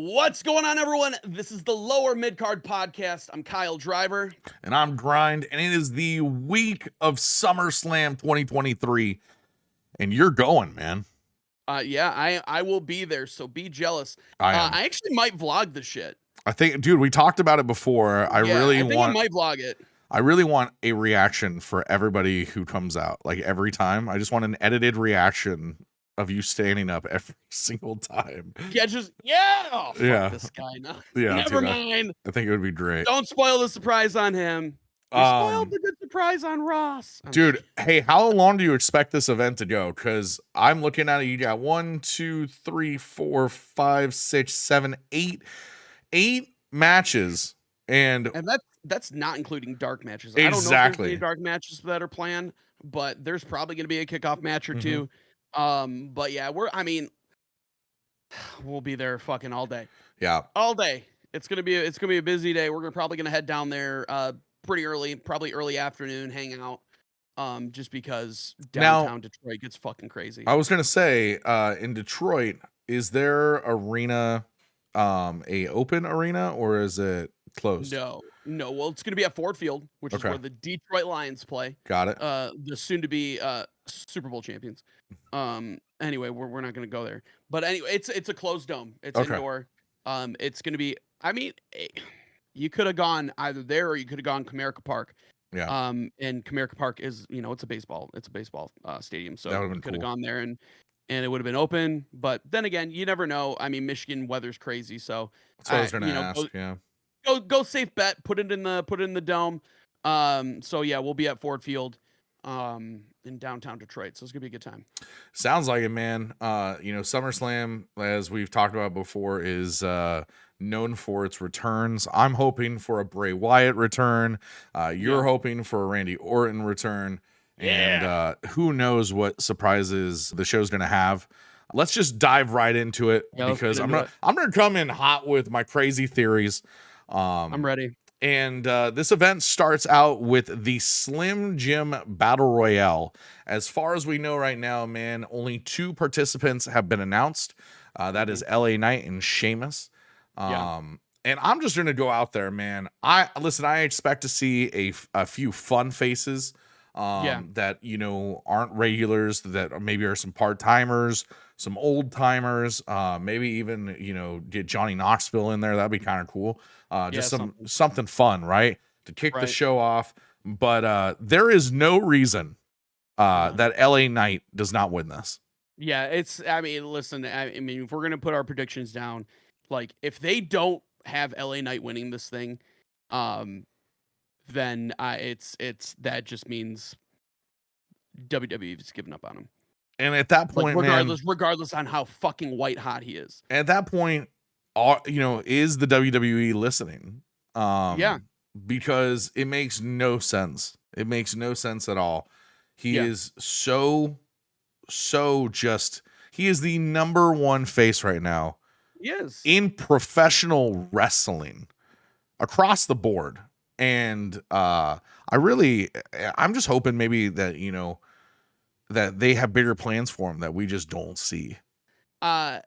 What's going on, everyone? This is the Lower Midcard Podcast. I'm Kyle Driver. And I'm Grind, and it is the week of SummerSlam 2023, and you're going, man. Yeah, I will be there, so be jealous. I am. I actually might vlog the shit. I think, dude, we talked about it before. I might vlog it. I really want a reaction for everybody who comes out. Like every time, I just want an edited reaction of you standing up every single time. Yeah, fuck Yeah. this guy. No, Yeah, never dude, mind. I think it would be great. Don't spoil the surprise on him. You spoiled the good surprise on Ross. Dude, hey, how long do you expect this event to go? Because I'm looking at it. You got 1, 2, 3, 4, 5, 6, 7, 8 matches, and that's not including dark matches. Exactly. I don't know if there's any dark matches that are planned, but there's probably going to be a kickoff match or two. But yeah, we'll be there fucking all day. Yeah, all day. It's gonna be a busy day. We're probably gonna head down there pretty early, probably early afternoon, hang out. Just because downtown Detroit gets fucking crazy. I was gonna say, in Detroit, is their arena a open arena or is it closed? No. Well, it's gonna be at Ford Field, which is where the Detroit Lions play. Got it. The soon to be Super Bowl champions. Anyway, we're not gonna go there. But anyway, it's a closed dome. It's indoor. It's gonna be. I mean, you could have gone either there or you could have gone Comerica Park. Yeah. And Comerica Park is, it's a baseball stadium. So you could have gone there and it would have been open. But then again, you never know. I mean, Michigan weather's crazy, so that's what I was gonna ask. Go safe bet. Put it in the dome. So yeah, we'll be at Ford Field, in downtown Detroit. So it's gonna be a good time. Sounds like it, man. SummerSlam, as we've talked about before, is known for its returns. I'm hoping for a Bray Wyatt return. You're hoping for a Randy Orton return. And who knows what surprises the show's gonna have. Let's just dive right into it because I'm gonna come in hot with my crazy theories. I'm ready. And this event starts out with the Slim Jim Battle Royale. As far as we know right now, man, only 2 participants have been announced. That is LA Knight and Sheamus. And I'm just going to go out there, man. I expect to see a few fun faces that, aren't regulars, that maybe are some part-timers, some old-timers, maybe even, get Johnny Knoxville in there. That'd be kind of cool. Just something fun, right? To kick the show off. But there is no reason that LA Knight does not win this. Yeah, listen, if we're going to put our predictions down, like if they don't have LA Knight winning this thing, then that just means WWE's given up on him. And at that point, regardless on how fucking white hot he is. At that point, is the WWE listening? Because it makes no sense. It makes no sense at all. He is he is the number 1 face right now. Yes. In professional wrestling across the board. And I'm just hoping maybe that, that they have bigger plans for him that we just don't see. I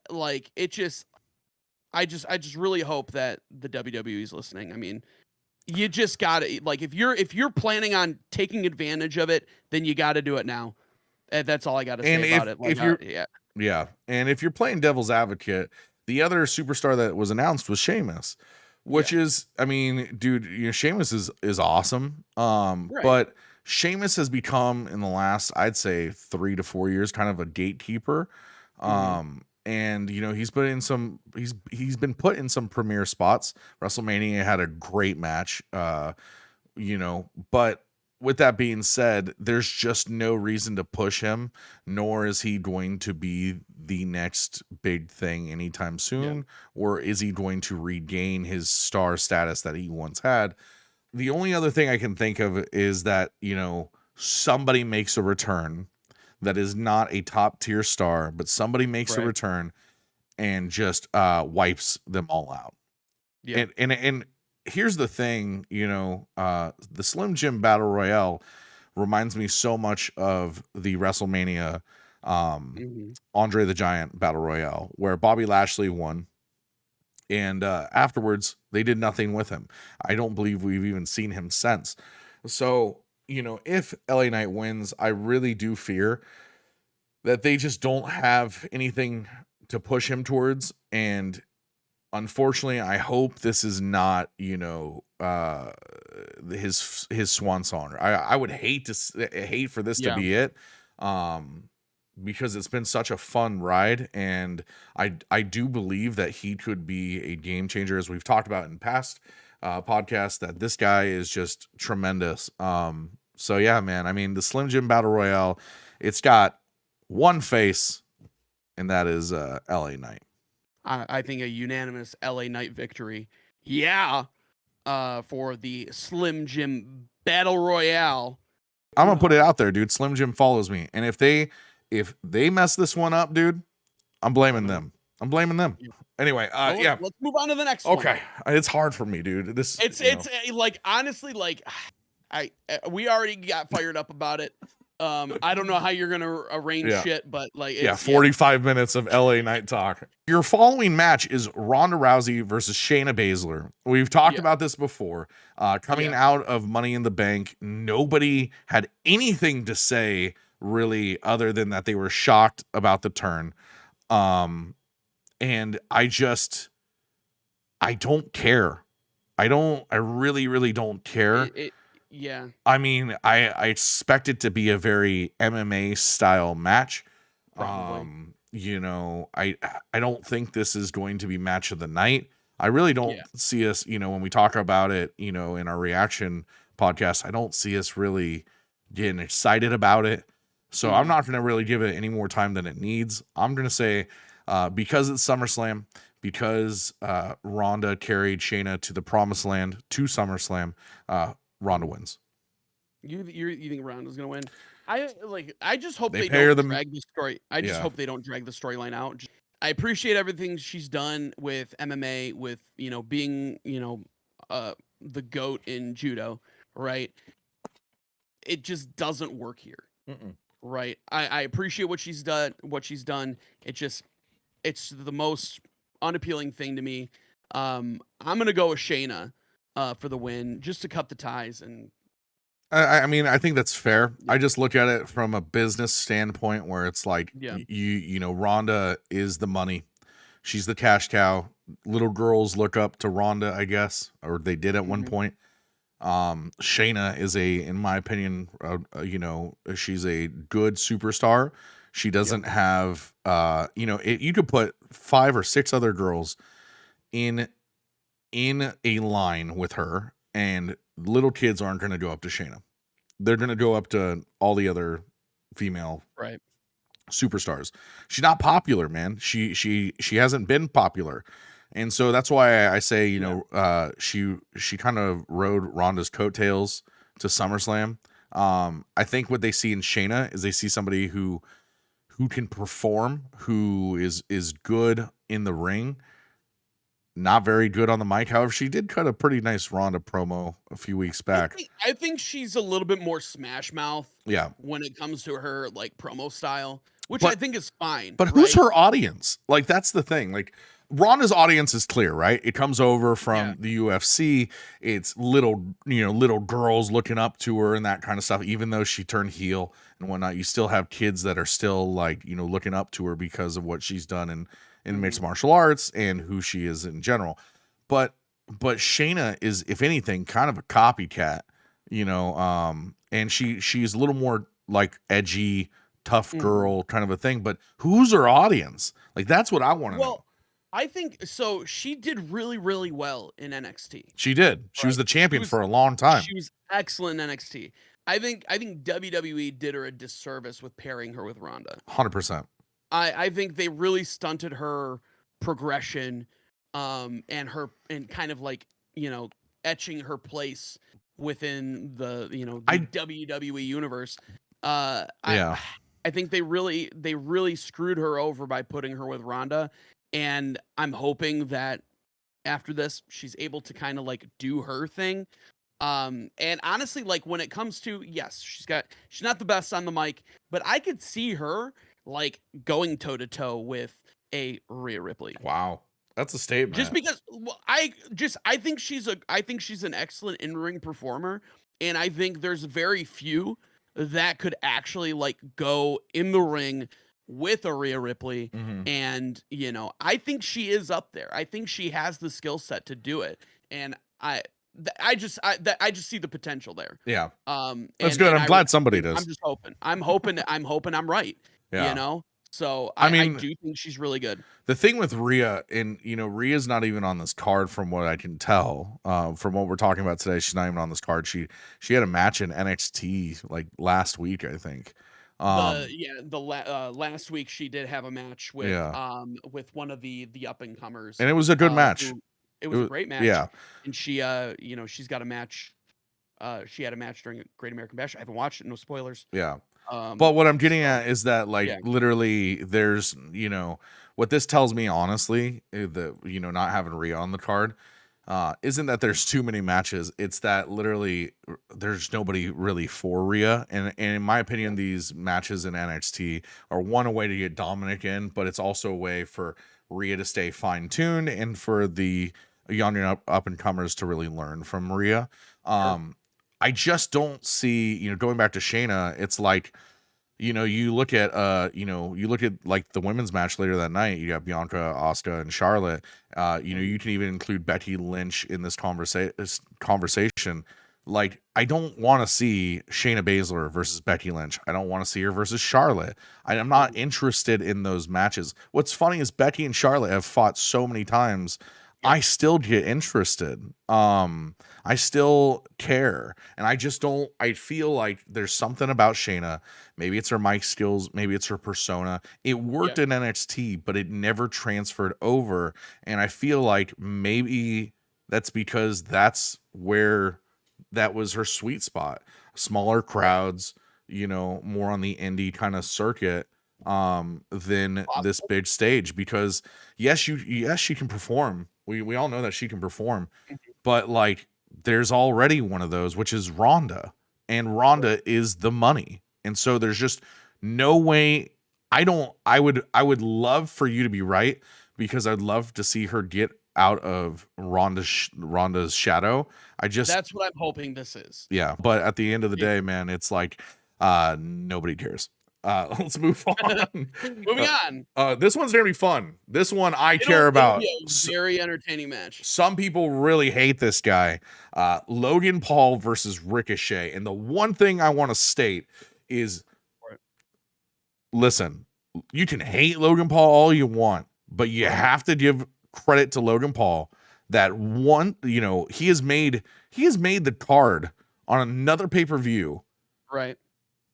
just really hope that the WWE is listening. I mean, you just gotta, like, if you're planning on taking advantage of it, then you got to do it now. And that's all I got to say about it. And if you're playing devil's advocate, the other superstar that was announced was Sheamus, which is, I mean, dude, Sheamus is awesome. But Sheamus has become, in the last, I'd say 3 to 4 years, kind of a gatekeeper. And he's been put in some premier spots. WrestleMania had a great match. But with that being said, there's just no reason to push him, nor is he going to be the next big thing anytime soon, or is he going to regain his star status that he once had. The only other thing I can think of is that, somebody makes a return that is not a top tier star, but somebody makes a return and just wipes them all out. Yeah. And here's the thing, the Slim Jim Battle Royale reminds me so much of the WrestleMania Andre the Giant Battle Royale, where Bobby Lashley won. And afterwards, they did nothing with him. I don't believe we've even seen him since. So, if LA Knight wins, I really do fear that they just don't have anything to push him towards. And unfortunately, I hope this is not, his swan song. I would hate for this to Yeah. be it. Because it's been such a fun ride, and I do believe that he could be a game changer, as we've talked about in past podcasts, that this guy is just tremendous. So yeah, man, I mean, the Slim Jim Battle Royale, it's got one face, and that is LA Knight. I think a unanimous LA Knight victory. Yeah. For the Slim Jim Battle Royale. I'm gonna put it out there, dude. Slim Jim follows me, and if they mess this one up, dude, I'm blaming them. I'm blaming them. Anyway, yeah. Let's move on to the next one. Okay, it's hard for me, dude. This it's like, honestly, like we already got fired up about it. I don't know how you're gonna arrange shit, but like, 45 minutes of LA Knight talk. Your following match is Ronda Rousey versus Shayna Baszler. We've talked about this before. Coming out of Money in the Bank, nobody had anything to say really, other than that they were shocked about the turn. And I don't care. I really don't care. Yeah. I mean, I expect it to be a very MMA style match. Probably. I don't think this is going to be match of the night. I really don't see us, when we talk about it, in our reaction podcast, I don't see us really getting excited about it. So I'm not going to really give it any more time than it needs. I'm going to say, because it's SummerSlam, because Ronda carried Shayna to the promised land to SummerSlam, Ronda wins. You think Ronda's gonna win? I just hope they don't drag the story. I just hope they don't drag the storyline out. I appreciate everything she's done with MMA, with being the GOAT in judo, right? It just doesn't work here, right? I appreciate what she's done. It's the most unappealing thing to me. I'm gonna go with Shayna for the win, just to cut the ties. And I mean, I think that's fair. I just look at it from a business standpoint, where it's like, Ronda is the money. She's the cash cow. Little girls look up to Ronda, I guess, or they did at one point. Shayna is in my opinion, she's a good superstar. She doesn't have, you could put 5 or 6 other girls in a line with her, and little kids aren't going to go up to Shayna. They're going to go up to all the other female superstars. She's not popular, man. She hasn't been popular. And so that's why I say, she kind of rode Ronda's coattails to SummerSlam. I think what they see in Shayna is they see somebody who can perform, who is good in the ring, not very good on the mic. However, she did cut a pretty nice Ronda promo a few weeks back. I think she's a little bit more smash mouth. Yeah. When it comes to her promo style, which I think is fine. But who's her audience? Like, that's the thing. Like, Ronda's audience is clear, right? It comes over from the UFC. It's little girls looking up to her and that kind of stuff. Even though she turned heel and whatnot, you still have kids that are still looking up to her because of what she's done in mixed martial arts and who she is in general. But Shayna is, if anything, kind of a copycat, and she's a little more like edgy, tough girl kind of a thing. But who's her audience? Like, that's what I want to know. I think so. She did really, really well in NXT. She did. She was the champion for a long time. She was excellent in NXT. I think WWE did her a disservice with pairing her with Ronda. 100%. I think they really stunted her progression, and kind of etching her place within the WWE universe. I think they really screwed her over by putting her with Ronda. And I'm hoping that after this, she's able to kind of do her thing. And honestly, when it comes to, yes, she's not the best on the mic, but I could see her going toe to toe with a Rhea Ripley. Wow. That's a Just statement. because I think she's an excellent in-ring performer, and I think there's very few that could actually like go in the ring with a Rhea Ripley. Mhm. And I think she is up there. I think she has the skill set to do it, and I just see the potential there. Yeah. That's And good. and I'm I glad somebody really, does. I'm just hoping. I'm right. You Yeah. know. So I I mean, do think she's really good. the thing with Rhea, and Rhea's not even on this card from what I can tell. From what we're talking about today, she's not even on this card. She had a match in NXT like last week, I think. The Um, yeah, the last week she did have a match yeah, with one of the up and comers, and it was a good match. who it It was a was, great match, yeah, and she's got a match. She had a match during Great American Bash. I haven't watched it. No spoilers. yeah. But what I'm getting So at is that, like, yeah, literally, there's, what this tells me, honestly, that, not having Rhea on the card, isn't that there's too many matches. It's that literally there's nobody really for Rhea. And in my opinion, yeah, these matches in NXT are a way to get Dominic in, but it's also a way for Rhea to stay fine tuned and for the young up and comers to really learn from Rhea. sure. I just don't see, going back to Shayna, it's like, you look at like the women's match later that night. You got Bianca, Asuka, and Charlotte. Mhm. You can even include Becky Lynch in this conversation. Like, I don't want to see Shayna Baszler versus Becky Lynch. I don't want to see her versus Charlotte. I'm not Mhm. interested in those matches. What's funny is Becky and Charlotte have fought so many times. Yep. I still get interested. I still care. And I feel like there's something about Shayna. Maybe it's her mic skills, maybe it's her persona. It worked Yep. in NXT, but it never transferred over. And I feel like maybe that's because that's where that was her sweet spot. Smaller Right. crowds, more on the indie kind of circuit than this Possible. big stage, because yes, she can perform. We all know that she can perform, Mhm. but like, there's already one of those, which is Ronda, and Right. Ronda is the money. And so there's just no way. I would love for you to be right, because I'd love to see her get out of Ronda's shadow. I just That's what I'm hoping this is. Yeah, but at the end of the It- day, man, it's like nobody cares. Let's move on. Moving on. This one's gonna be fun. This one I care It'll about. be a very entertaining match. Some people really hate this guy. Logan Paul versus Ricochet. And the one thing I want to state is, Right. listen, you can hate Logan Paul all you want, but you Right. have to give credit to Logan Paul that he has made the card on another pay-per-view Right.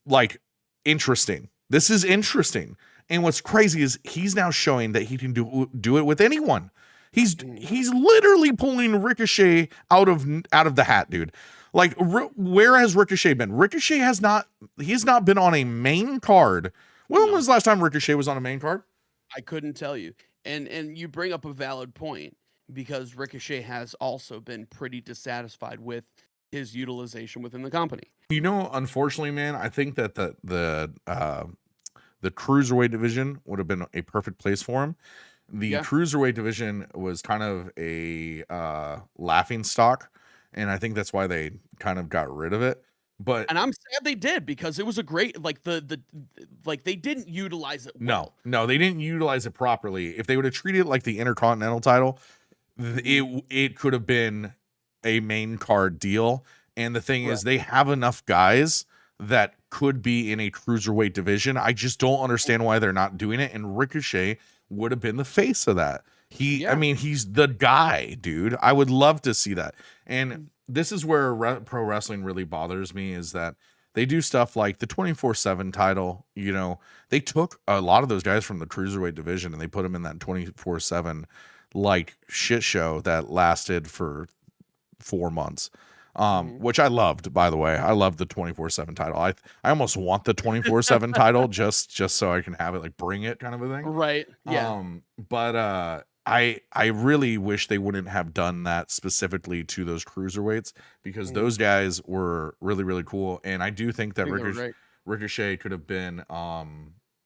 like interesting. This is interesting. And what's crazy is he's now showing that he can do it with anyone. Mhm. He's literally pulling Ricochet out of the hat, dude. Like, where has Ricochet been? Ricochet has not been on a main card. When No. was the last time Ricochet was on a main card? I couldn't tell you. And you bring up a valid point, because Ricochet has also been pretty dissatisfied with his utilization within the company. Unfortunately, man, I think that the cruiserweight division would have been a perfect place for him. The Yeah. cruiserweight division was kind of a laughing stock, and I think that's why they kind of got rid of it. But And I'm sad they did, because it was a great, like, like, they didn't utilize it well. no, they didn't utilize it properly. If they would have treated it like the Intercontinental title, it could have been a main card deal. And the thing Right. is, they have enough guys that could be in a cruiserweight division. I just don't understand why they're not doing it. And Ricochet would have been the face of that. I Yeah. mean, he's the guy, dude. I would love to see that. And this is where pro wrestling really bothers me, is that they do stuff like the 24/7 title. They took a lot of those guys from the cruiserweight division and they put them in that 24/7 like shit show that lasted for 4 months. Mhm. Which I loved, by the way. I love the 24/7 title. I almost want the 24/7 title just so I can have it, like, bring it kind of a thing. Right. Yeah. But I really wish they wouldn't have done that specifically to those cruiserweights, because Mhm. those guys were really, really cool. And I do think I that think they were great. Ricochet could have been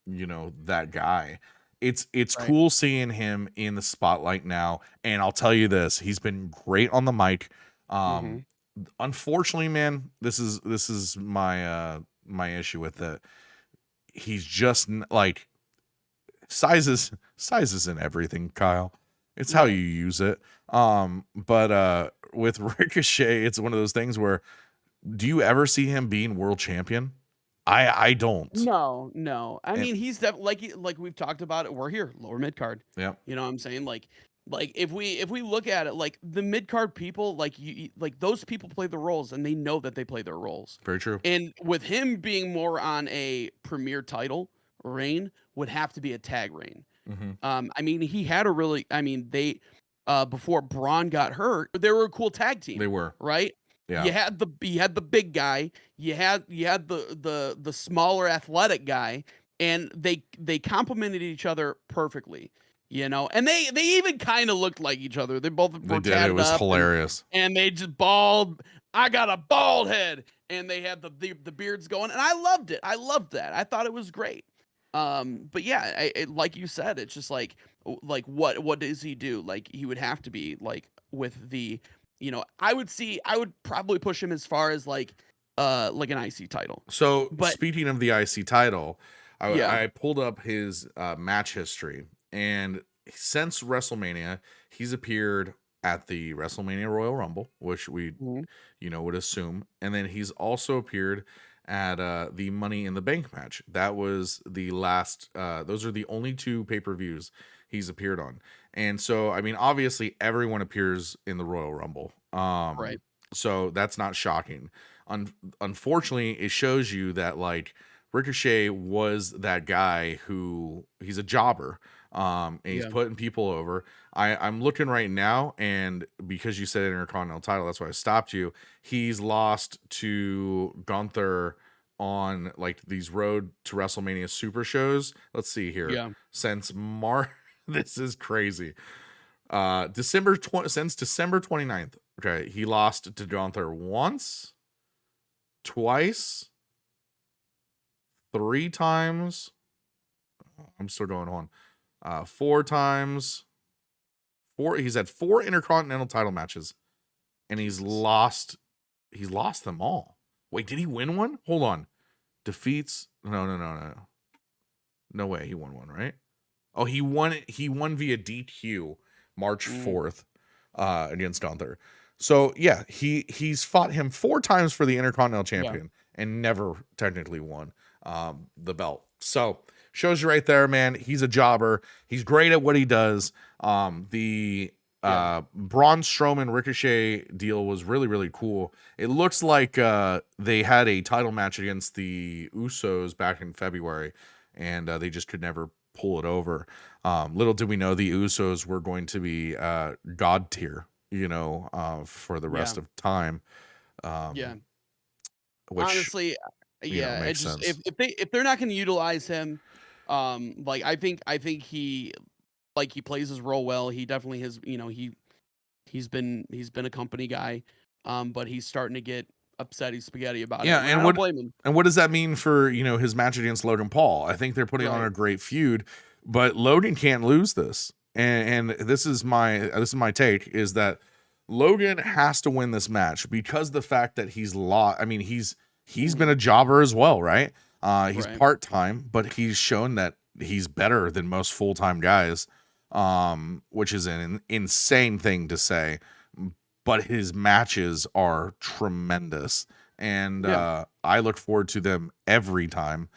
that guy. it's Right. cool seeing him in the spotlight now. And I'll tell you this, he's been great on the mic. Mm-hmm. Unfortunately, man, this is my issue with it. He's just like sizes and everything, Kyle. It's how you Right. use it. But with Ricochet, it's one of those things where, do you ever see him being world champion? I don't. No, no. I And mean, he's like we've talked about it. We're here, lower mid card. yeah, You know what I'm saying? Like if we look at it, like the mid card people, like like those people play the roles and they know that they play their roles. very true. And with him being more on a premier title reign, would have to be a tag reign. Hmm. I mean, he had a really, I mean, they before Braun got hurt, they were a cool tag team, They were. right? Yeah. You had the big guy, you had the smaller athletic guy, and they complemented each other perfectly, you know. And they even kind of looked like each other. They both They were did. It tatted was up, hilarious. and they just bald. I got a bald head, and they had the beards going, and I loved it. I loved that. I thought it was great. But yeah, like you said, it's just like what does he do? Like he would have to be like with the, you know, I would probably push him as far as like an IC title. So But speaking of the IC title, yeah, I pulled up his match history, and since WrestleMania, he's appeared at the WrestleMania Royal Rumble, which we mhm, would assume, and then he's also appeared at the Money in the Bank match. That was the last. Those are the only two pay-per-views he's appeared on, and so I mean, obviously, everyone appears in the Royal Rumble. right, So that's not shocking. Unfortunately, it shows you that like Ricochet was that guy who he's a jobber. And he's yeah, putting people over. I'm looking right now, and because you said Intercontinental title, that's why I stopped you. He's lost to Gunther on like these Road to WrestleMania Super shows. Let's see here. yeah. Since March, this is crazy. Since December 29th. Okay, he lost to Gunther once, twice, 3 times. I'm still going on. 4 times. He's had 4 Intercontinental title matches, and he's lost them all. Wait, did he win one? Hold on. Defeats. No. No way he won one, right? Oh, he won via DQ March Mm, 4th against Gunther. So yeah, he's fought him 4 times for the Intercontinental yeah, Champion and never technically won the belt. So shows you right there, man. He's a jobber. He's great at what he does. The yeah, Braun Strowman Ricochet deal was really, really cool. It looks like they had a title match against the Usos back in February, and they just could never pull it over. Little did we know the Usos were going to be God tier, for the yeah, rest of time. yeah. Which Honestly, yeah. It makes just sense. if they're not going to utilize him, like I think he like he plays his role well. He definitely has, you know, he's been a company guy, but he's starting to get upsetty spaghetti about it, Yeah, and I don't blame him. and what does that mean for his match against Logan Paul? I think they're putting on Right. a great feud, but Logan can't lose this. And this is my take, is that Logan has to win this match because the fact that he's lost. I mean, he's been Mhm. a jobber as well, right? He's Right. part-time, but he's shown that he's better than most full-time guys, which is an insane thing to say, but his matches are tremendous, and Yeah. I look forward to them every time,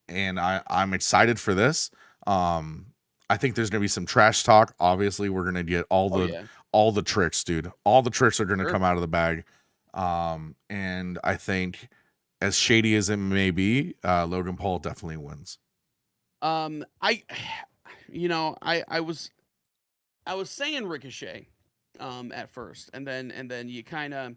and I'm excited for this. I think there's gonna be some trash talk. Obviously, we're gonna get Oh yeah. all the tricks, dude. All the tricks are gonna Sure. come out of the bag. And I think, as shady as it may be, Logan Paul definitely wins. I, you know, I was saying Ricochet, at first, and then you kind of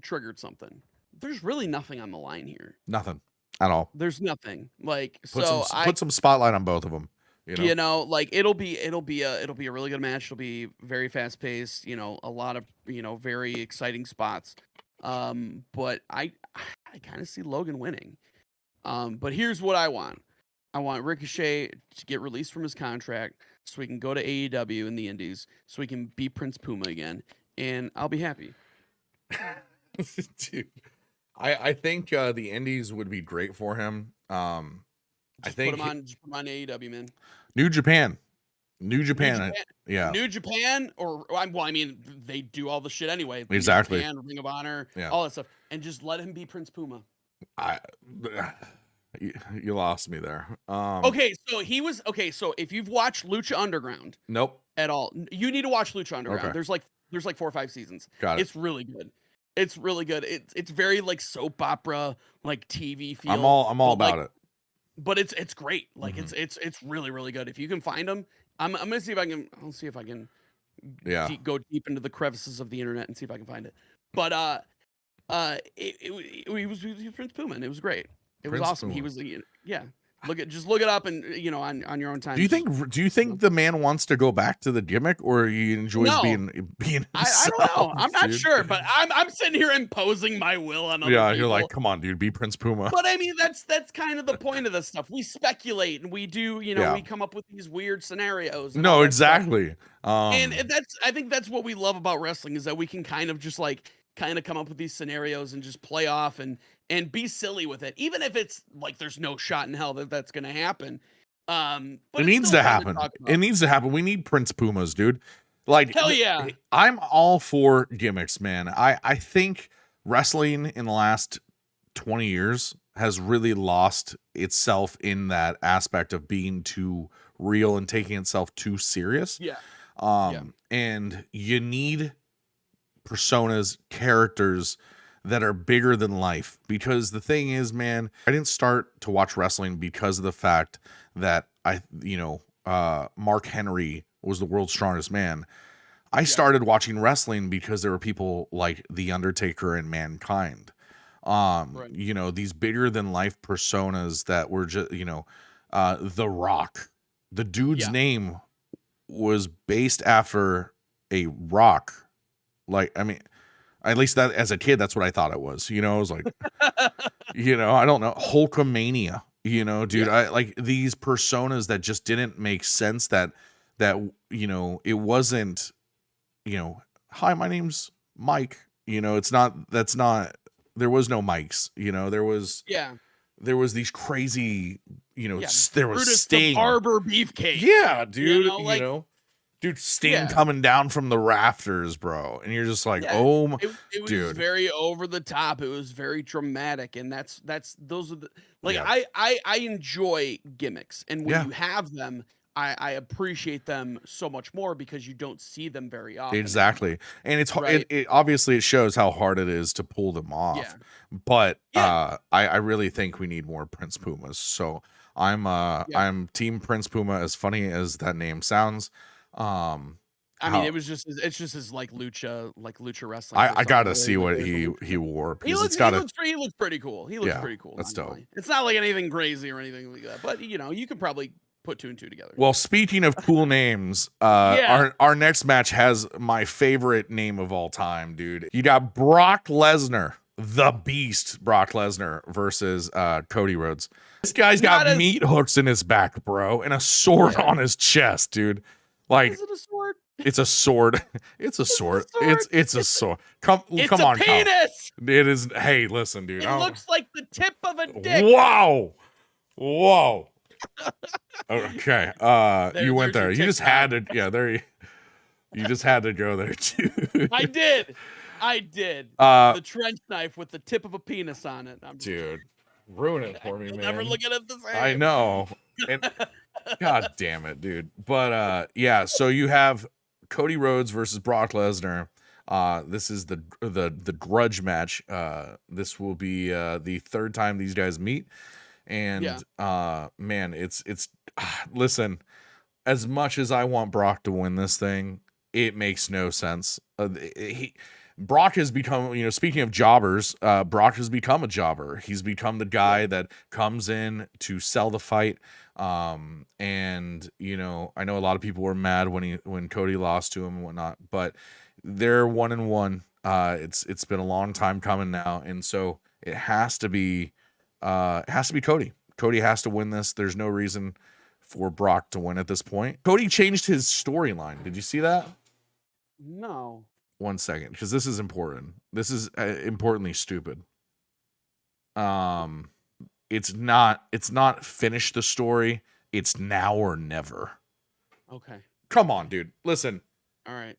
triggered something. There's really nothing on the line here. Nothing at all. There's nothing. Like Put some so I put some spotlight on both of them. You know. you know, like it'll be a really good match. It'll be very fast paced, you know, a lot of, you know, very exciting spots. But I kind of see Logan winning. But here's what I want. I want Ricochet to get released from his contract so we can go to AEW in the Indies so we can be Prince Puma again, and I'll be happy. Dude, I think the Indies would be great for him. I think put him on AEW, man. New Japan. Yeah. New Japan, or well, I mean, they do all the shit anyway. Exactly. New Japan, Ring of Honor, Yeah. all that stuff, and just let him be Prince Puma. You lost me there. Okay, so if you've watched Lucha Underground, nope, at all, you need to watch Lucha Underground. Okay. There's like 4 or 5 seasons. Got it. It's really good. It's really good. It's very like soap opera, like TV feel. I'm all about it. But it's great. Like it's really, really good. If you can find them, I'm gonna see if I can. I'll see if I can. Go deep into the crevices of the internet and see if I can find it. But he was Prince Puma, and it was great. It was awesome. Puma. He was look it up and on your own time. Do you think the man wants to go back to the gimmick, or he enjoys being himself? I don't know. I'm not sure, but I'm sitting here imposing my will on other people. You're like, come on, dude, be Prince Puma. But I mean, that's kind of the point of this stuff. We speculate and we do, we come up with these weird scenarios. No, exactly. And I think that's what we love about wrestling, is that we can kind of just like come up with these scenarios and just play off and be silly with it, even if it's like there's no shot in hell that's gonna happen. But it needs to happen. It needs to happen. We need Prince Pumas, dude. Like, hell yeah. I'm all for gimmicks, man. I think wrestling in the last 20 years has really lost itself in that aspect of being too real and taking itself too serious. And you need personas, characters that are bigger than life, because the thing is, man, I didn't start to watch wrestling because of the fact that Mark Henry was the world's strongest man. I started watching wrestling because there were people like The Undertaker and Mankind. These bigger than life personas that were just, The Rock. The dude's name was based after a rock. Like, I mean, at least that as a kid, that's what I thought it was. It was like, I don't know, Hulkamania. Dude, I like these personas that just didn't make sense. That it wasn't, hi, my name's Mike. It's not. That's not. There was no mics. There was these crazy. There was Brutus Sting, the Barber Beefcake. Yeah, dude. Dude, Sting coming down from the rafters, bro, and you're just like, oh my, it was dude, very over the top. It was very dramatic, and those are the I enjoy gimmicks, and when you have them, I appreciate them so much more because you don't see them very often. Exactly, and it's it obviously it shows how hard it is to pull them off. But I really think we need more Prince Pumas. So I'm Team Prince Puma. As funny as that name sounds. I mean, it's just his like lucha wrestling. I gotta see what he wore. He looks pretty cool. He looks pretty cool. That's dope. It's not like anything crazy or anything like that, but you could probably put 2 and 2 together. Well, speaking of cool names, our next match has my favorite name of all time, dude. You got Brock Lesnar, the Beast, Brock Lesnar versus Cody Rhodes. This guy's got meat hooks in his back, bro, and a sword on his chest, dude. Like, is it a sword? It's a sword. It's a sword. It's a sword. Come on, penis. It is. Hey, listen, dude. It looks like the tip of a dick. Whoa. Okay. You went there. You just had to. Yeah, there. You just had to go there, dude. I did. The trench knife with the tip of a penis on it. Dude, ruin it for me, man. Never look at it the same. I know. And, God damn it, dude. But so you have Cody Rhodes versus Brock Lesnar. This is the grudge match. This will be the third time these guys meet. And man, it's listen, as much as I want Brock to win this thing, it makes no sense. Brock has become, speaking of jobbers, Brock has become a jobber. He's become the guy that comes in to sell the fight. And I know a lot of people were mad when Cody lost to him and whatnot, but they're 1-1. It's been a long time coming now, and so it has to be Cody. Cody has to win this. There's no reason for Brock to win at this point. Cody changed his storyline. Did you see that? No. 1 second, because this is important. This is importantly stupid. It's not finish the story. It's now or never. Okay. Come on, dude. Listen. All right.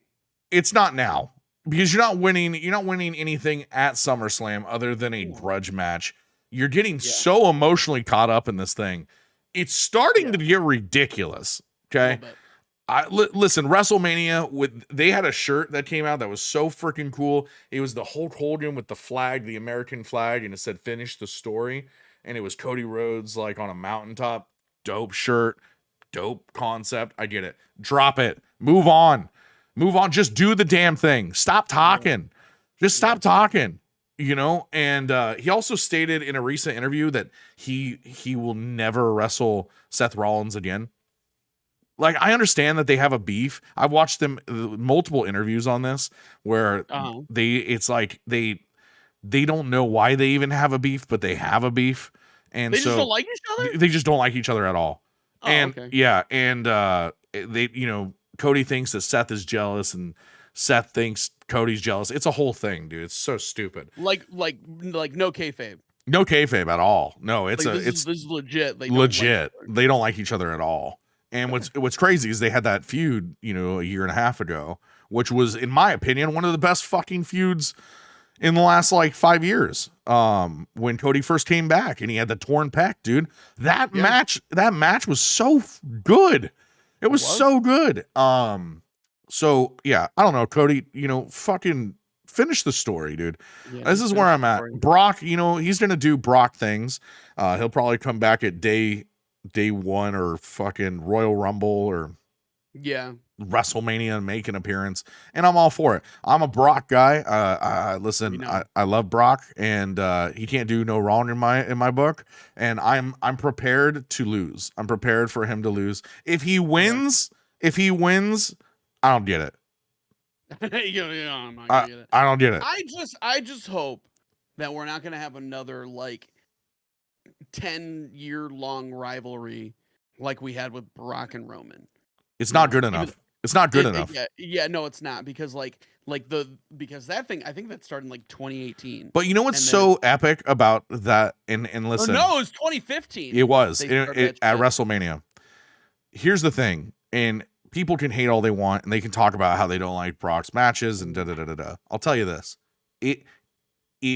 It's not now because you're not winning anything at SummerSlam other than a grudge match. You're getting so emotionally caught up in this thing. It's starting to get ridiculous. Okay. Listen, WrestleMania, they had a shirt that came out that was so freaking cool. It was the Hulk Hogan with the flag, the American flag, and it said "Finish the story." And it was Cody Rhodes like on a mountaintop. Dope shirt, dope concept. I get it. Drop it. Move on. Just do the damn thing. Stop talking. Just stop talking. You know. And he also stated in a recent interview that he will never wrestle Seth Rollins again. Like, I understand that they have a beef. I've watched them multiple interviews on this where it's like they don't know why they even have a beef, but they have a beef. And they just don't like each other? They just don't like each other at all. Oh, and okay. they Cody thinks that Seth is jealous and Seth thinks Cody's jealous. It's a whole thing, dude. It's so stupid. Like no kayfabe. No kayfabe at all. No, this is legit. They don't like each other at all. And what's crazy is they had that feud, a year and a half ago, which was, in my opinion, one of the best fucking feuds in the last like 5 years. When Cody first came back and he had the torn pec, dude. That match was so good. It was so good. So yeah, I don't know, Cody. Fucking finish the story, dude. Yeah, this is where I'm at. Brock, he's gonna do Brock things. He'll probably come back at day 1 or fucking Royal Rumble or WrestleMania and make an appearance, and I'm all for it. I'm a Brock guy. Listen, I love Brock, and he can't do no wrong in my book. And I'm prepared to lose. I'm prepared for him to lose. If he wins, I don't get it. I'm not gonna get it. I don't get it. I just hope that we're not gonna have another like 10-year-long rivalry like we had with Brock and Roman. It's not good enough. It's not good enough. No, it's not, because because that thing, I think that started in like 2018. But you know what's so epic about that? And listen, no, it was 2015. It was at WrestleMania. Here's the thing, and people can hate all they want, and they can talk about how they don't like Brock's matches and da. I'll tell you this, it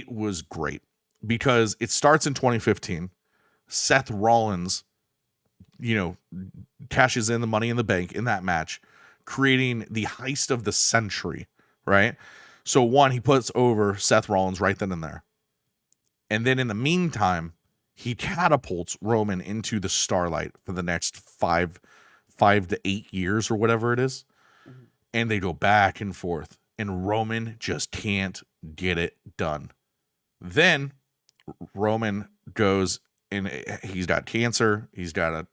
was great because it starts in 2015. Seth Rollins, cashes in the Money in the Bank in that match, creating the heist of the century, right? So one, he puts over Seth Rollins right then and there. And then in the meantime, he catapults Roman into the starlight for the next 5 to 8 years or whatever it is. Mm-hmm. And they go back and forth, and Roman just can't get it done. Then Roman goes, and he's got cancer. He's got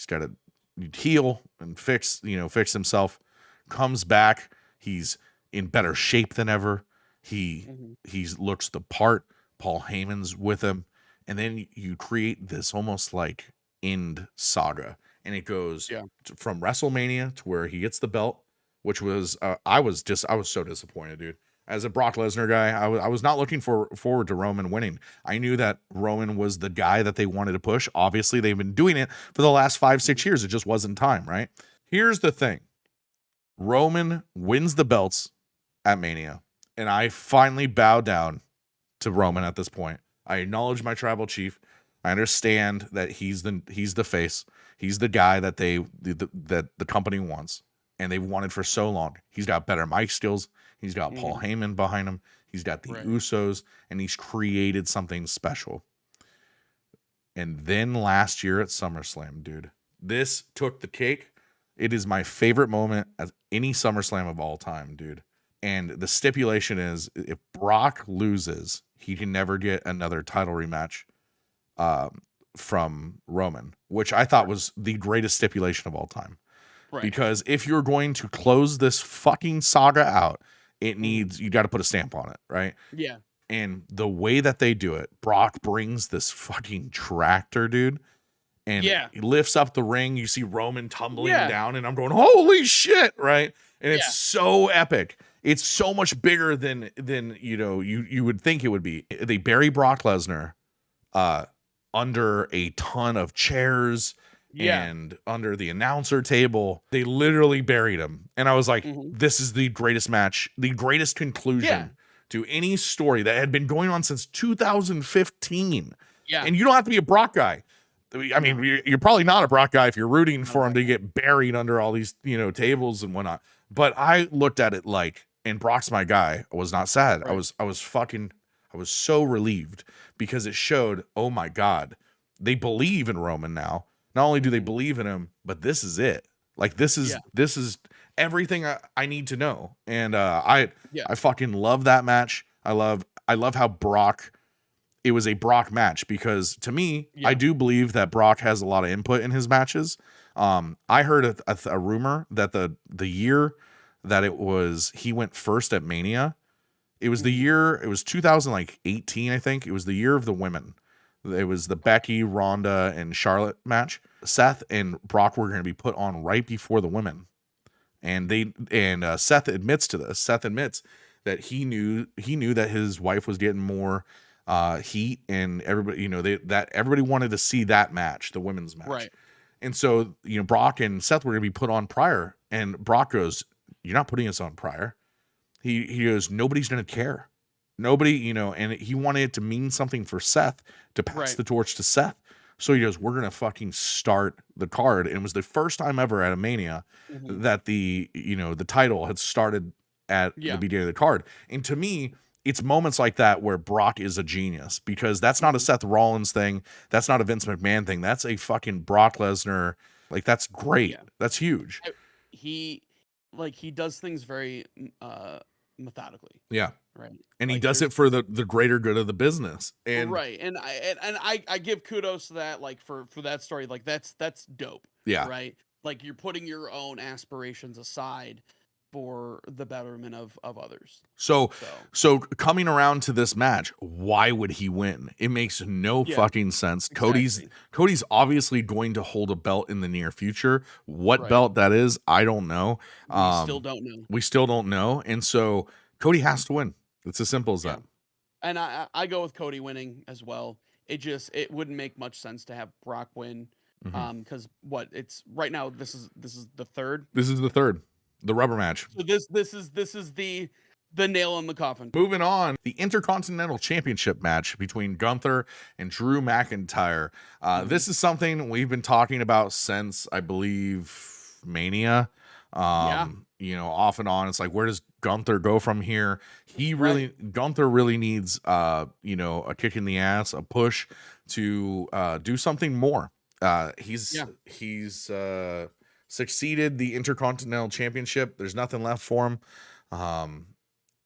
to heal and fix himself. Comes back. He's in better shape than ever. He looks the part. Paul Heyman's with him, and then you create this almost like end saga, and it goes from WrestleMania to where he gets the belt, which was I was so disappointed, dude. As a Brock Lesnar guy, I was not looking forward to Roman winning. I knew that Roman was the guy that they wanted to push. Obviously, they've been doing it for the last 5-6 years. It just wasn't time, right? Here's the thing. Roman wins the belts at Mania, and I finally bow down to Roman at this point. I acknowledge my tribal chief. I understand that he's the face. He's the guy that that the company wants, and they've wanted for so long. He's got better mic skills. He's got Paul Heyman behind him. He's got the Usos, and he's created something special. And then last year at SummerSlam, dude, this took the cake. It is my favorite moment at any SummerSlam of all time, dude. And the stipulation is, if Brock loses, he can never get another title rematch from Roman, which I thought was the greatest stipulation of all time. Right. Because if you're going to close this fucking saga out, you got to put a stamp on it, right? Yeah. And the way that they do it, Brock brings this fucking tractor, dude, and Yeah. he lifts up the ring. You see Roman tumbling Yeah. down, and I'm going, holy shit, right? And it's Yeah. so epic. It's so much bigger than you would think it would be. They bury Brock Lesnar under a ton of chairs Yeah. and under the announcer table. They literally buried him. And I was like, Mhm. this is the greatest match, the greatest conclusion Yeah. to any story that had been going on since 2015. Yeah. And you don't have to be a Brock guy. I mean, No. you're probably not a Brock guy if you're rooting Not for him that to get buried under all these, tables and whatnot. But I looked at it like, and Brock's my guy. I was not sad. Right. I was so relieved because it showed, oh my God, they believe in Roman now. Not only do they believe in him, but this is it. Like this is everything I need to know. And I fucking love that match. I love how Brock, it was a Brock match because to me, I do believe that Brock has a lot of input in his matches. I heard a rumor that the year that he went first at Mania, it was the year, it was 2018, I think. It was the year of the women. It was the Becky, Ronda, and Charlotte match. Seth and Brock were going to be put on right before the women. And Seth admits to this. Seth admits that he knew that his wife was getting more heat, and everybody, that everybody wanted to see that match, the women's match. Right. And so, Brock and Seth were going to be put on prior, and Brock goes, "You're not putting us on prior." He goes, "Nobody's going to care. Nobody, and he wanted it to mean something for Seth to pass the torch to Seth. So he goes, we're going to fucking start the card. And it was the first time ever at a Mania that the title had started at the beginning of the card. And to me, it's moments like that where Brock is a genius, because that's not a Seth Rollins thing. That's not a Vince McMahon thing. That's a fucking Brock Lesnar. Like, that's great. Yeah. That's huge. He does things very methodically. Yeah. Right. And he does it for the greater good of the business. And right. And I give kudos to that, like for that story. Like that's dope. Yeah. Right. Like you're putting your own aspirations aside for the betterment of others. So coming around to this match, why would he win? It makes no fucking sense. Exactly. Cody's obviously going to hold a belt in the near future. What belt that is, I don't know. We still don't know. And so Cody has to win. It's as simple as that. And I go with Cody winning as well. It wouldn't make much sense to have Brock win. Because it's right now, this is the third. This is the third. The rubber match. So this is the nail in the coffin. Moving on, the Intercontinental Championship match between Gunther and Drew McIntyre. This is something we've been talking about since, I believe, Mania. Off and on. It's like, where does Gunther go from here? Gunther really needs a kick in the ass, a push to do something more. He's succeeded the Intercontinental Championship. There's nothing left for him,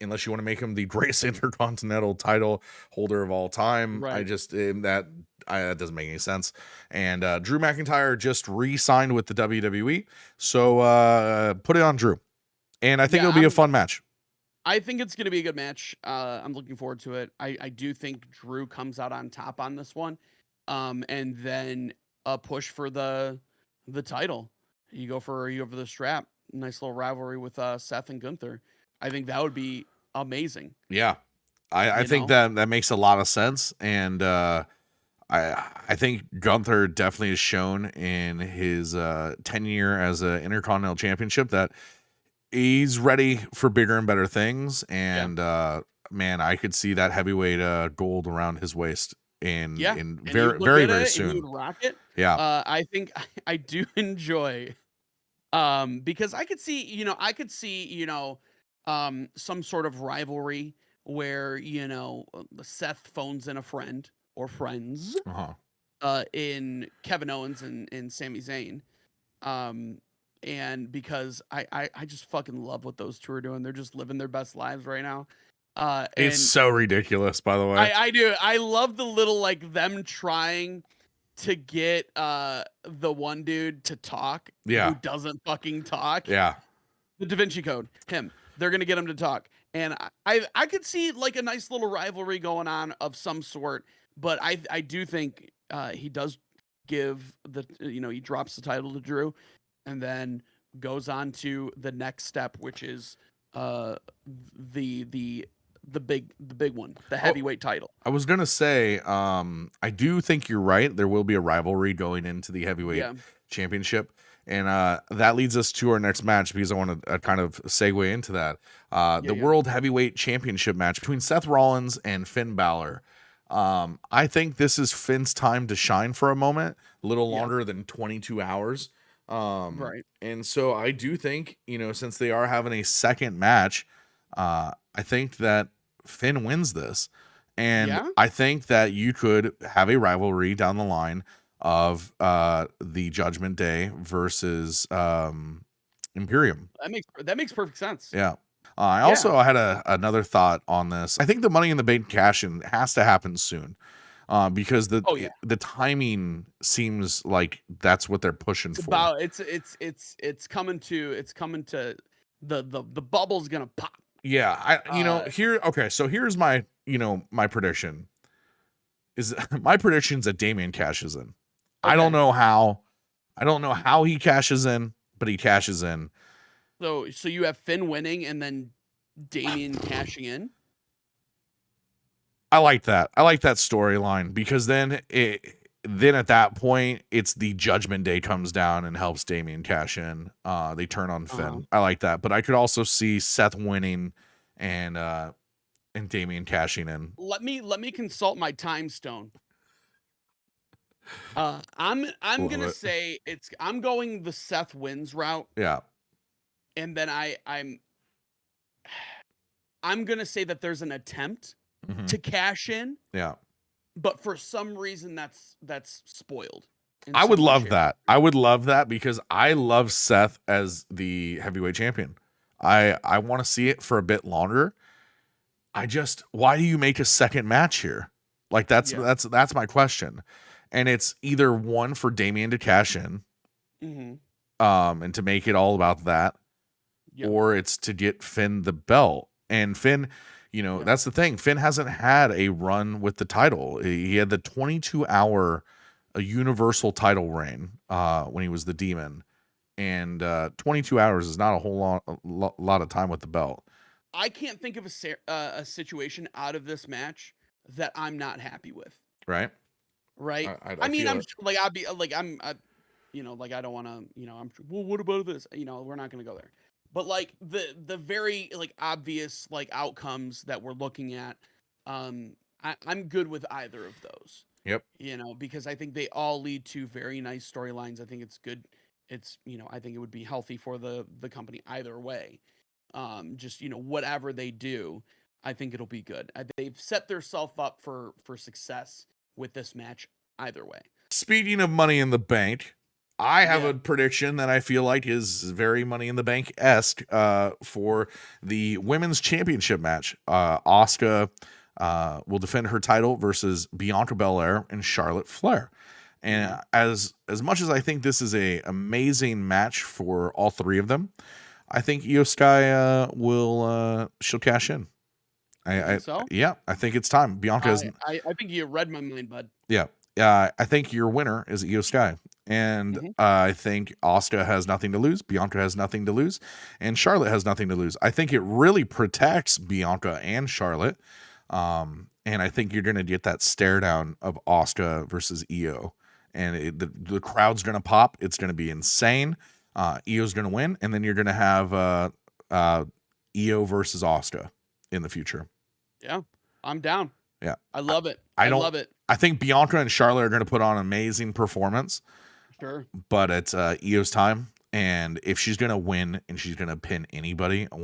unless you want to make him the greatest Intercontinental title holder of all time. Right. That doesn't make any sense. And Drew McIntyre just re-signed with the WWE, so put it on Drew. And I think it'll be a fun match. I think it's going to be a good match. I'm looking forward to it. I do think Drew comes out on top on this one, and then a push for the title. You go for the strap. Nice little rivalry with Seth and Gunther. I think that would be amazing. Yeah, I think that makes a lot of sense, and I think Gunther definitely has shown in his tenure as an Intercontinental Championship that he's ready for bigger and better things. And man, I could see that heavyweight gold around his waist in very, very, very soon. And he would rock it. Yeah, I think I do enjoy. Because I could see, some sort of rivalry where, Seth phones in a friend or friends, in Kevin Owens and Sami Zayn. And because I just fucking love what those two are doing. They're just living their best lives right now. It's so ridiculous, by the way. I do. I love the little, like, them trying to get the one dude to talk who doesn't fucking talk. Yeah. The Da Vinci Code, him. They're gonna get him to talk. And I could see like a nice little rivalry going on of some sort, but I do think he does give he drops the title to Drew, and then goes on to the next step, which is the big one, the heavyweight title. I was gonna say, I do think you're right. There will be a rivalry going into the heavyweight championship, and that leads us to our next match, because I want to kind of segue into that. The World Heavyweight Championship match between Seth Rollins and Finn Balor. I think this is Finn's time to shine for a moment, a little longer than 22 hours. Right. And so I do think, since they are having a second match, I think that Finn wins this. And I think that you could have a rivalry down the line of the Judgment Day versus Imperium. That makes perfect sense. Yeah. I also had another thought on this. I think the Money in the Bank cash-in has to happen soon, because the timing seems like that's what they're pushing for. It's coming to the bubble's gonna pop. Yeah, so here's my my prediction. My prediction's that Damian cashes in. Okay. I don't know how he cashes in, but he cashes in. So you have Finn winning and then Damian cashing in? I like that. I like that storyline, because then at that point it's the Judgment Day comes down and helps Damian cash in. They turn on Finn. I like that. But I could also see Seth winning and Damian cashing in. Let me consult my time stone. I'm gonna say I'm going the Seth wins route. Yeah. And then I'm gonna say that there's an attempt to cash in. Yeah. But for some reason that's spoiled. I would love that. I would love that, because I love Seth as the heavyweight champion. I want to see it for a bit longer. Why do you make a second match here? Like that's my question. And it's either one for Damian to cash in, and to make it all about that, or it's to get Finn the belt. And Finn, that's the thing. Finn hasn't had a run with the title. He had the 22-hour universal title reign when he was the Demon, and 22 hours is not a whole lot of time with the belt. I can't think of a situation out of this match that I'm not happy with. Right. I mean, I'm like, I'd be like, I don't want to, well, what about this? We're not going to go there. But like the very like obvious like outcomes that we're looking at, I'm good with either of those. Yep. Because I think they all lead to very nice storylines. I think it's good. It's, I think it would be healthy for the company either way. Just, whatever they do, I think it'll be good. They've set themselves up for success with this match either way. Speaking of Money in the Bank, I have a prediction that I feel like is very Money in the Bank-esque for the women's championship match. Asuka will defend her title versus Bianca Belair and Charlotte Flair. And as much as I think this is a amazing match for all three of them, I think Io Sky she'll cash in. I think it's time. Bianca I think you read my mind, bud. Yeah. I think your winner is Io Sky. And I think Asuka has nothing to lose. Bianca has nothing to lose. And Charlotte has nothing to lose. I think it really protects Bianca and Charlotte. And I think you're going to get that stare down of Asuka versus Io. And the crowd's going to pop. It's going to be insane. Io's going to win. And then you're going to have Io versus Asuka in the future. Yeah, I'm down. Yeah. I love it. I love it. I think Bianca and Charlotte are going to put on an amazing performance. Sure. But it's Io's time. And if she's going to win and she's going to pin anybody, I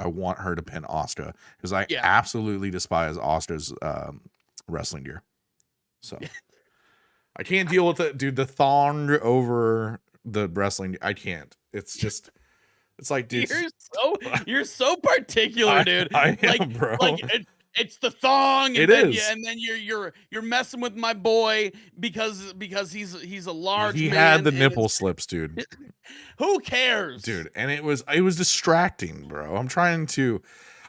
want her to pin Asuka, because I absolutely despise Asuka's wrestling gear. So I can't deal with it, dude. The thong over the wrestling, I can't. It's like, dude, you're so particular, dude. I am, bro. Like it's the thong, and then you're messing with my boy because he's a large man. He had the nipple slips, dude. Who cares, dude? And it was distracting, bro.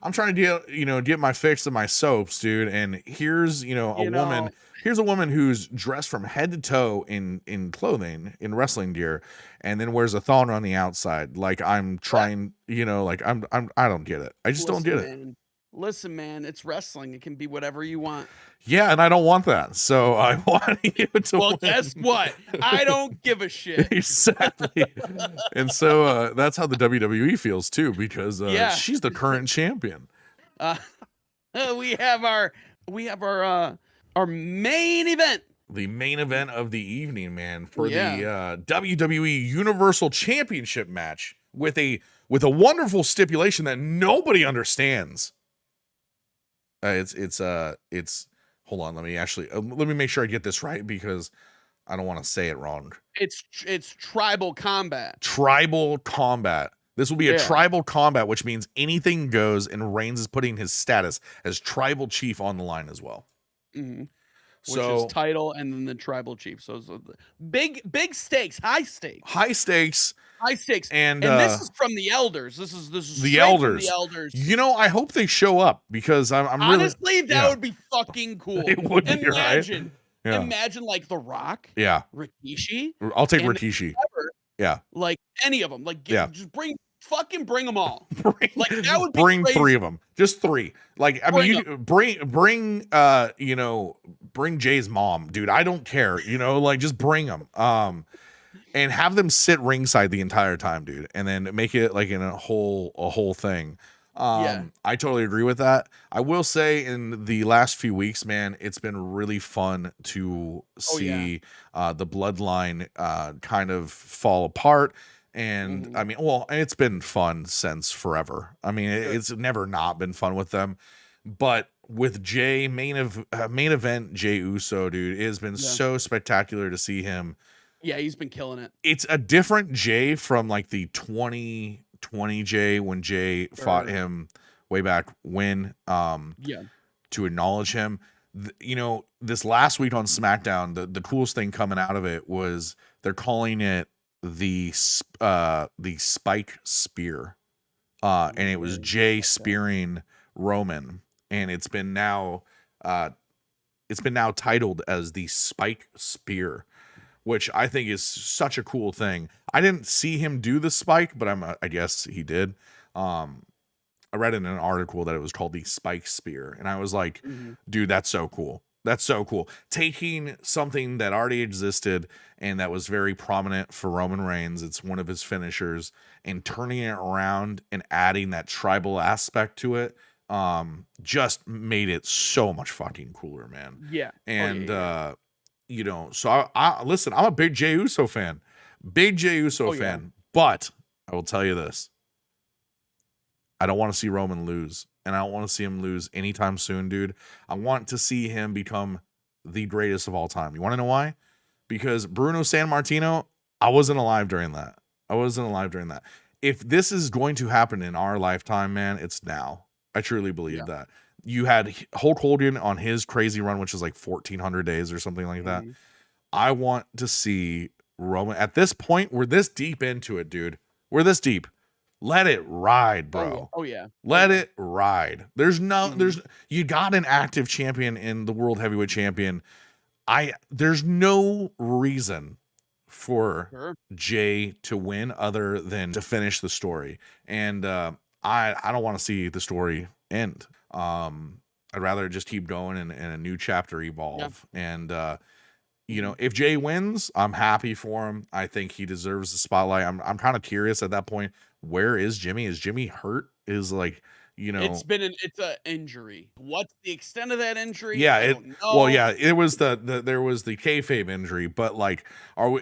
I'm trying to get my fix of my soaps, dude. And here's a woman who's dressed from head to toe in clothing, in wrestling gear, and then wears a thong on the outside. Like I'm trying, I don't get it. I just don't get it. Listen, man, it's wrestling. It can be whatever you want. Yeah, and I don't want that. So I want you to Well, win. guess what? I don't give a shit. Exactly. And so that's how the WWE feels too, because she's the current champion. We have our main event. The main event of the evening, man, for the WWE Universal Championship match with a wonderful stipulation that nobody understands. It's hold on, let me make sure I get this right, because I don't want to say it wrong. It's tribal combat. Tribal combat. This will be a tribal combat, which means anything goes, and Reigns is putting his status as tribal chief on the line as well. Mm-hmm. Which is title and then the tribal chief. So big stakes, high stakes. And this is from the elders. This is the elders. From the elders. I hope they show up, because I'm honestly really, that would be fucking cool. It would be, right? Imagine like The Rock. Yeah. Rikishi. I'll take Rikishi. Yeah. Like any of them. Like just bring them all. That would be bring crazy. 3 of them. Just 3. Like I mean, bring Jay's mom, dude. I don't care. Just bring them. And have them sit ringside the entire time, dude, and then make it like in a whole thing. I totally agree with that. I will say, in the last few weeks, man, it's been really fun to see the bloodline kind of fall apart. And I mean, it's been fun since forever. I mean, it's never not been fun with them. But with Jay, main event Jay Uso, dude, it has been so spectacular to see him. Yeah, he's been killing it. It's a different Jay from like the 2020 Jay, when Jay fought him way back when. To acknowledge him. This last week on SmackDown, the coolest thing coming out of it was they're calling it the spike spear. And it was Jay spearing Roman, and it's been now titled as the spike spear, which I think is such a cool thing. I didn't see him do the spike, but I guess he did. I read in an article that it was called the spike spear, and I was like, dude, that's so cool. That's so cool. Taking something that already existed and that was very prominent for Roman Reigns, it's one of his finishers, and turning it around and adding that tribal aspect to it, just made it so much fucking cooler, man. Yeah. And so I listen, I'm a big Jey Uso fan. Fan. But I will tell you this. I don't want to see Roman lose. And I don't want to see him lose anytime soon, dude. I want to see him become the greatest of all time. You want to know why? Because Bruno Sammartino, I wasn't alive during that. If this is going to happen in our lifetime, man, it's now. I truly believe that. You had Hulk Hogan on his crazy run, which is like 1,400 days or something like that. I want to see Roman. At this point, we're this deep into it, dude. We're this deep. Let it ride, bro. Let it ride. There's you got an active champion in the World Heavyweight Champion. There's no reason for Jay to win other than to finish the story. And I don't want to see the story end. I'd rather just keep going and a new chapter evolve. And if Jay wins, I'm happy for him. I think he deserves the spotlight. I'm kind of curious at that point. Where is Jimmy? Is Jimmy hurt? It's an injury. What's the extent of that injury? Yeah, it was there was the kayfabe injury, but like,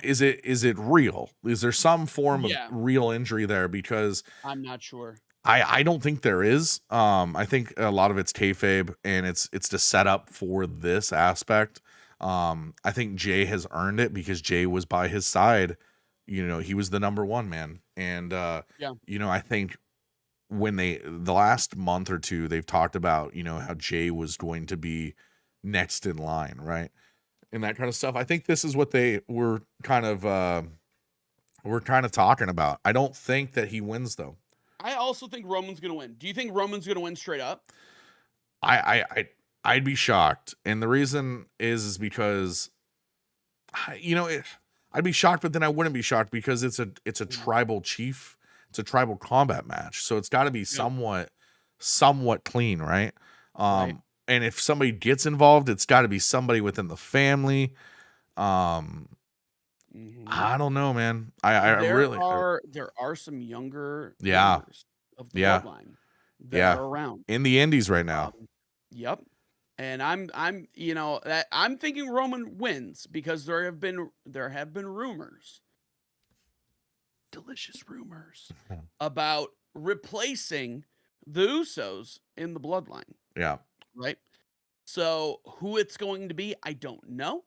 is it real? Is there some form of real injury there? Because I'm not sure. I don't think there is. I think a lot of it's kayfabe, and it's to set up for this aspect. I think Jay has earned it because Jay was by his side. He was the number one man. And, I think when the last month or two, they've talked about, how Jay was going to be next in line. Right. And that kind of stuff. I think this is what they were kind of talking about. I don't think that he wins though. I also think Roman's gonna win. Do you think Roman's gonna win straight up? I'd be shocked, and the reason is because I'd be shocked, but then I wouldn't be shocked because it's a tribal chief, it's a tribal combat match, so it's got to be somewhat clean, right? Right. And if somebody gets involved, it's got to be somebody within the family. I don't know, man. There are some younger members of the bloodline that are around in the indies right now. Yep. And I'm thinking Roman wins because there have been rumors, delicious rumors, about replacing the Usos in the bloodline. Yeah. Right. So who it's going to be, I don't know.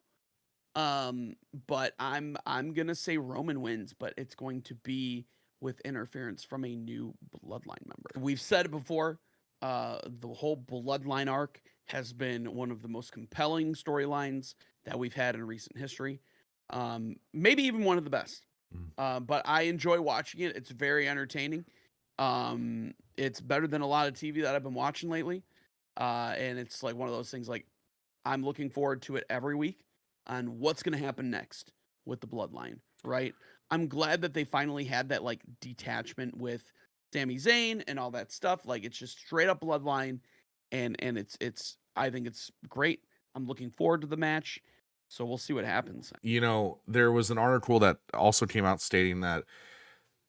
But I'm gonna say Roman wins, but it's going to be with interference from a new bloodline member. We've said it before. The whole bloodline arc has been one of the most compelling storylines that we've had in recent history. Maybe even one of the best. But I enjoy watching it. It's very entertaining. It's better than a lot of TV that I've been watching lately. And it's like one of those things like I'm looking forward to it every week on what's going to happen next with the bloodline, right? I'm glad that they finally had that like detachment with Sami Zayn and all that stuff. Like it's just straight up bloodline and it's I think it's great. I'm looking forward to the match. So we'll see what happens. There was an article that also came out stating that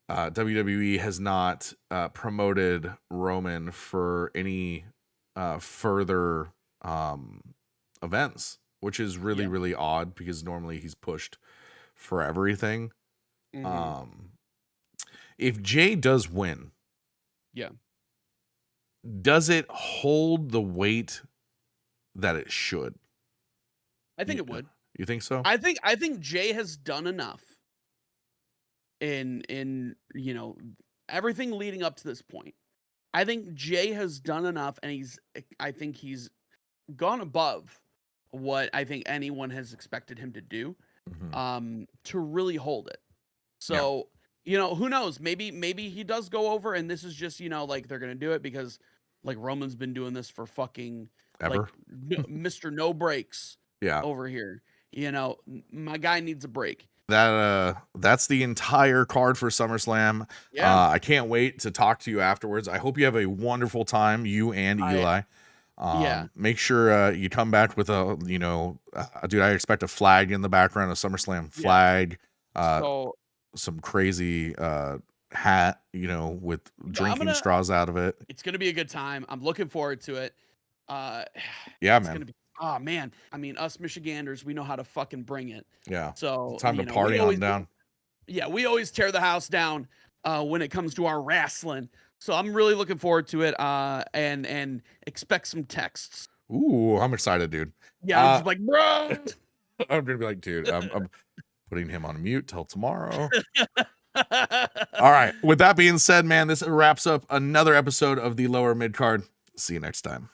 WWE has not promoted Roman for any further events, which is really, really odd because normally he's pushed for everything. If Jay does win, does it hold the weight that it should? I think it would. You think so? I think Jay has done enough in everything leading up to this point. I think Jay has done enough, and I think he's gone above what I think anyone has expected him to do, to really hold it. So, who knows? Maybe he does go over, and this is just, like they're gonna do it because like Roman's been doing this for fucking ever, like, Mr. No Breaks. Over here, my guy needs a break. That's the entire card for SummerSlam. I can't wait to talk to you afterwards. I hope you have a wonderful time, you and Eli. Make sure you come back with a dude, I expect a flag in the background, a SummerSlam flag, some crazy hat, with drinking straws out of it. It's gonna be a good time. I'm looking forward to it. Man. Oh man, I mean, us Michiganders, we know how to fucking bring it. So it's time to party on down. We always tear the house down when it comes to our wrestling. So I'm really looking forward to it. And expect some texts. Ooh, I'm excited, dude. I'm just like, bro. I'm gonna be like, dude, I'm putting him on mute till tomorrow. All right. With that being said, man, this wraps up another episode of the Lower Mid Card. See you next time.